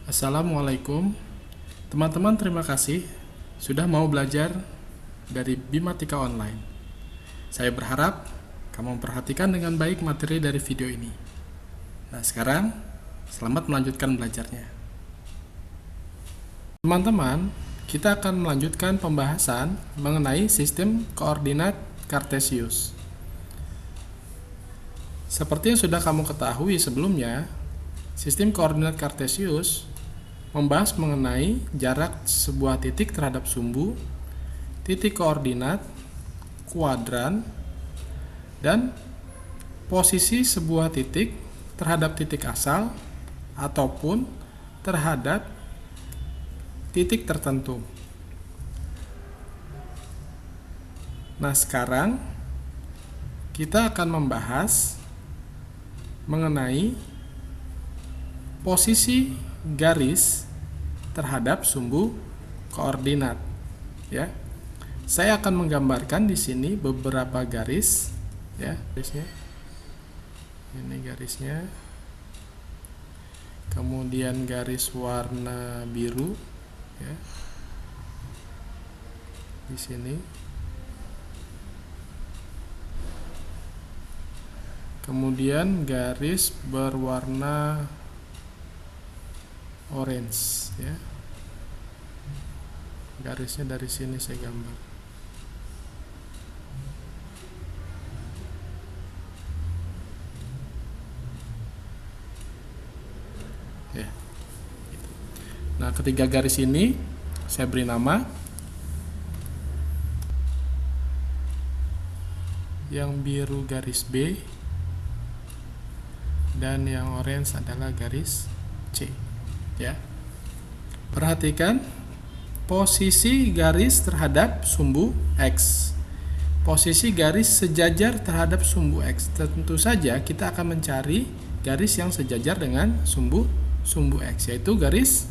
Assalamualaikum teman-teman, terima kasih sudah mau belajar dari Bimatika Online. Saya berharap kamu memperhatikan dengan baik materi dari video ini. Nah, sekarang selamat melanjutkan belajarnya. Teman-teman, kita akan melanjutkan pembahasan mengenai sistem koordinat Kartesius. Seperti yang sudah kamu ketahui sebelumnya, sistem koordinat Kartesius membahas mengenai jarak sebuah titik terhadap sumbu, titik koordinat, kuadran, dan posisi sebuah titik terhadap titik asal ataupun terhadap titik tertentu. Nah, sekarang kita akan membahas mengenai posisi garis terhadap sumbu koordinat, ya. Saya akan menggambarkan di sini beberapa garis, ya, garisnya. Ini garisnya. Kemudian garis warna biru, ya. Di sini. Kemudian garis berwarna orange, ya. Garisnya dari sini saya gambar. Ya. Nah, ketiga garis ini saya beri nama. Yang biru garis B dan yang orange adalah garis C. Ya, perhatikan posisi garis terhadap sumbu X, posisi garis sejajar terhadap sumbu X. Tentu saja kita akan mencari garis yang sejajar dengan sumbu X, yaitu garis,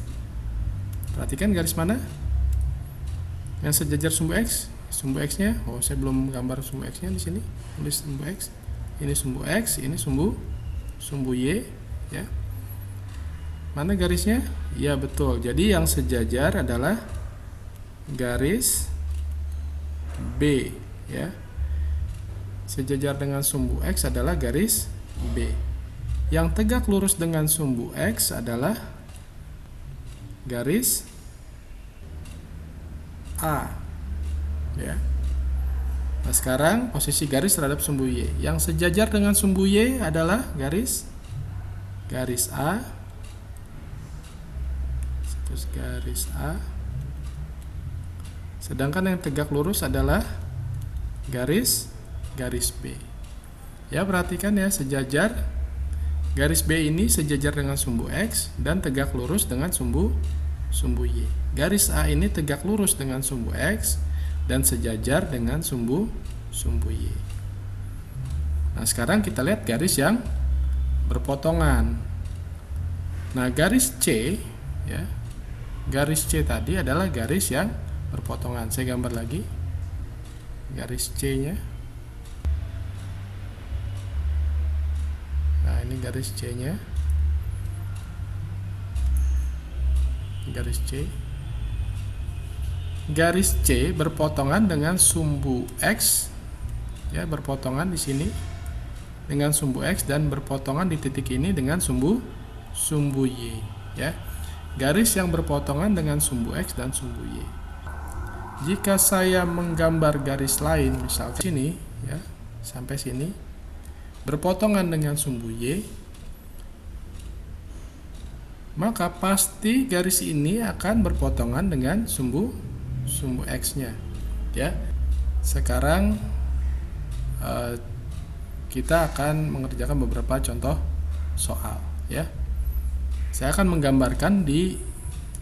perhatikan garis mana yang sejajar sumbu X. Sumbu X-nya, saya belum gambar sumbu X-nya di sini. Tulis sumbu X. Ini sumbu X, ini sumbu Y, ya. Mana garisnya? Ya, betul. Jadi yang sejajar adalah garis B, ya. Sejajar dengan sumbu X adalah garis B. Yang tegak lurus dengan sumbu X adalah garis A, ya. Nah, sekarang posisi garis terhadap sumbu Y. Yang sejajar dengan sumbu Y adalah garis A. Garis A. Sedangkan yang tegak lurus adalah garis B. Ya, perhatikan ya, sejajar. Garis B ini sejajar dengan sumbu X dan tegak lurus dengan sumbu Y. Garis A ini tegak lurus dengan sumbu X dan sejajar dengan sumbu Y. Nah, sekarang kita lihat garis yang berpotongan. Nah, garis C, ya. Garis C tadi adalah garis yang berpotongan. Saya gambar lagi garis C-nya. Nah, ini garis C-nya. Garis C. Garis C berpotongan dengan sumbu X, ya, berpotongan di sini dengan sumbu X dan berpotongan di titik ini dengan sumbu Y, ya. Garis yang berpotongan dengan sumbu X dan sumbu Y. Jika saya menggambar garis lain, misalkan sini, ya, sampai sini, berpotongan dengan sumbu Y, maka pasti garis ini akan berpotongan dengan sumbu X-nya, ya. Sekarang kita akan mengerjakan beberapa contoh soal, ya. Saya akan menggambarkan di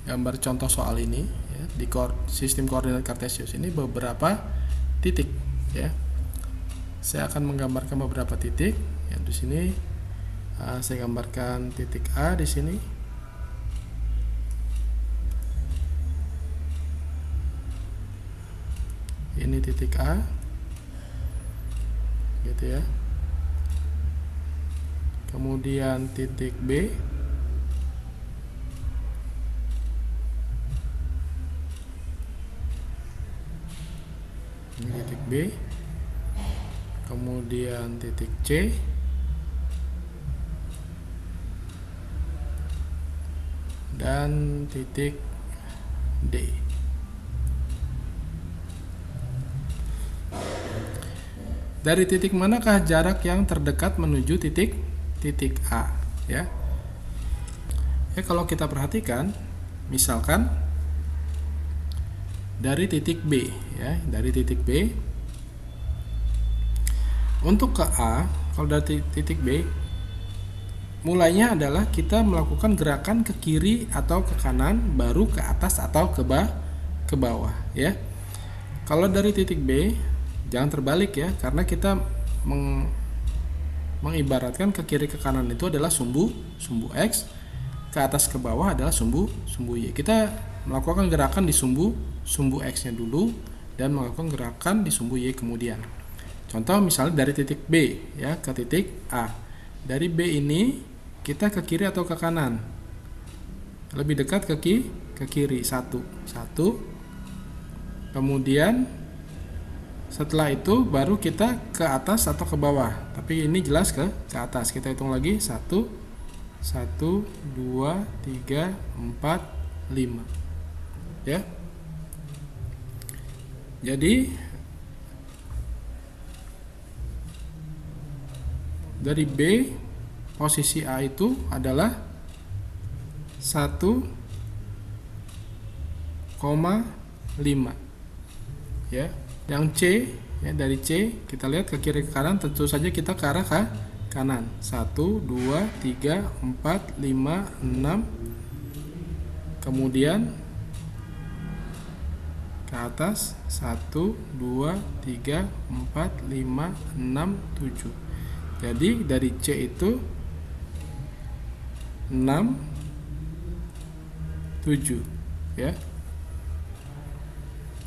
gambar contoh soal ini, ya, di sistem koordinat Kartesius ini beberapa titik, ya. Saya akan menggambarkan beberapa titik, ya. Di sini saya gambarkan titik A di sini. Ini titik A, gitu ya. Kemudian titik B, titik B, kemudian titik C, dan titik D. Dari titik manakah jarak yang terdekat menuju titik A, ya? Kalau kita perhatikan, misalkan dari titik B, ya, dari titik B untuk ke A, kalau dari titik B, mulainya adalah kita melakukan gerakan ke kiri atau ke kanan, baru ke atas atau ke bawah, ya. Kalau dari titik B, jangan terbalik ya, karena kita mengibaratkan ke kiri ke kanan itu adalah sumbu X, ke atas ke bawah adalah sumbu Y. Kita melakukan gerakan di sumbu X-nya dulu dan melakukan gerakan di sumbu Y kemudian. Contoh misalnya dari titik B ya ke titik A. Dari B ini kita ke kiri atau ke kanan? Lebih dekat ke kiri, satu. Kemudian setelah itu baru kita ke atas atau ke bawah. Tapi ini jelas ke atas. Kita hitung lagi 1 2 3 4 5. Ya. Jadi dari B posisi A itu adalah 1,5 ya. Yang C ya, dari C kita lihat ke kiri ke kanan, tentu saja kita ke arah ke kanan. 1 2 3 4 5 6. Kemudian ke atas 1 2 3 4 5 6 7. Jadi dari C itu 6 7 ya.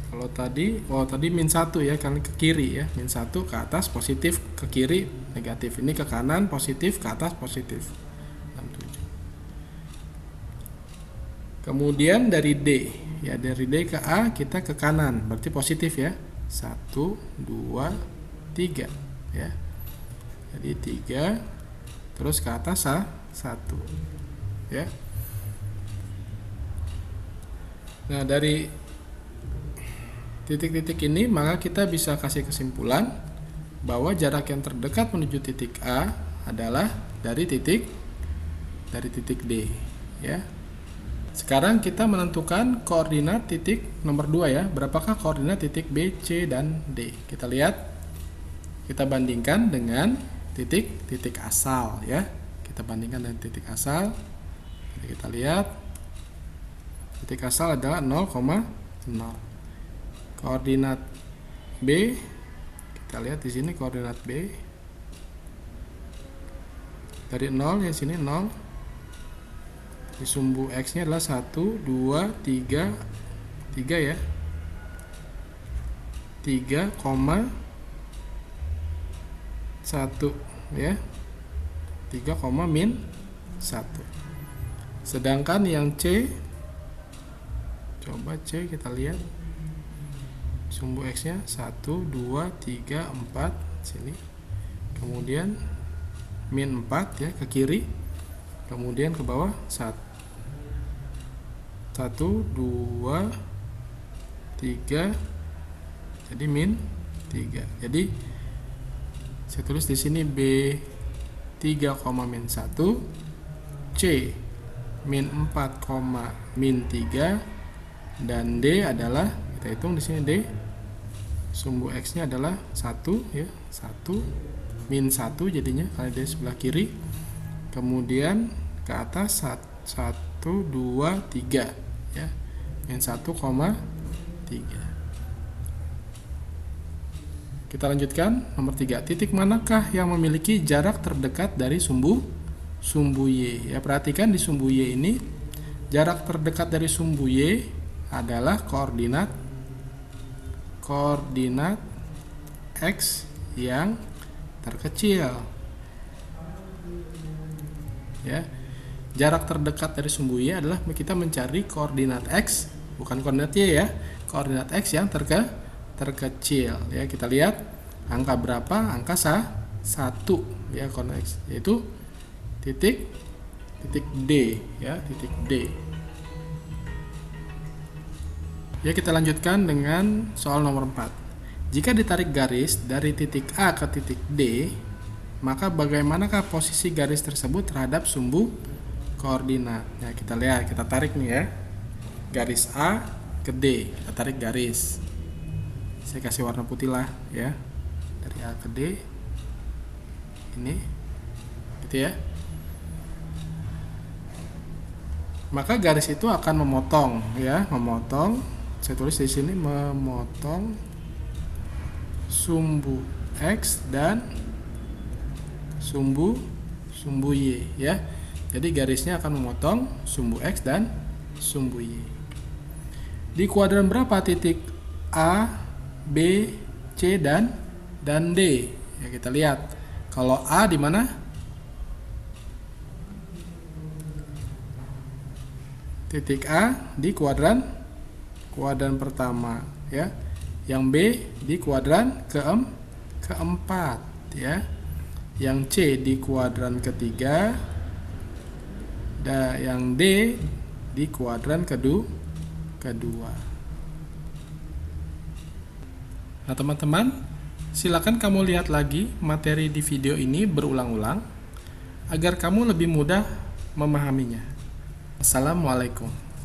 Kalau tadi min 1 ya, karena ke kiri ya, min 1 ke atas positif, ke kiri negatif. Ini ke kanan positif, ke atas positif. 6 7. Kemudian dari D ya, dari D ke A kita ke kanan, berarti positif ya. 1 2 3 ya. Jadi 3 terus ke atas 1 ya. Nah, dari titik-titik ini maka kita bisa kasih kesimpulan bahwa jarak yang terdekat menuju titik A adalah dari titik D ya. Sekarang kita menentukan koordinat titik nomor 2 ya. Berapakah koordinat titik B, C, dan D? Kita lihat, kita bandingkan dengan titik asal ya. Kita bandingkan dengan titik asal. Jadi kita lihat titik asal adalah 0,0. Koordinat B, kita lihat di sini koordinat B dari 0 ya, sini 0. Di sumbu X-nya adalah 1 2 3 ya. 3,1 ya. 3, min 1. Sedangkan yang C, coba C kita lihat. Sumbu X-nya 1 2 3 4 sini. Kemudian min 4 ya ke kiri. Kemudian ke bawah 1 2 3. Jadi min 3. Jadi saya tulis di sini B 3, min 1, C min 4, min 3, dan D adalah, kita hitung di sini D sumbu X-nya adalah 1 ya, 1 min 1 jadinya kalau di sebelah kiri. Kemudian ke atas 1 2 3 ya, min 1,3. Kita lanjutkan nomor 3. Titik manakah yang memiliki jarak terdekat dari sumbu Y? Ya, perhatikan di sumbu Y ini jarak terdekat dari sumbu Y adalah koordinat X yang terkecil. Ya. Jarak terdekat dari sumbu Y adalah kita mencari koordinat X, bukan koordinat Y ya. Koordinat X yang terkecil ya. Kita lihat angka berapa? Angka 1 ya, koneksi yaitu titik D ya, titik D. Ya, kita lanjutkan dengan soal nomor 4. Jika ditarik garis dari titik A ke titik D, maka bagaimanakah posisi garis tersebut terhadap sumbu koordinat? Ya, kita lihat, kita tarik nih ya. Garis A ke D, kita tarik garis. Saya kasih warna putih lah ya. Dari A ke D. Ini. Gitu ya. Maka garis itu akan memotong ya, memotong. Saya tulis di sini, memotong sumbu X dan sumbu Y ya. Jadi garisnya akan memotong sumbu X dan sumbu Y. Di kuadran berapa titik A, B, C dan D? Ya, kita lihat. Kalau A di mana? Titik A di kuadran pertama ya. Yang B di kuadran keempat ya. Yang C di kuadran ketiga, dan yang D di kuadran kedua. Nah, teman-teman, silakan kamu lihat lagi materi di video ini berulang-ulang agar kamu lebih mudah memahaminya. Assalamualaikum.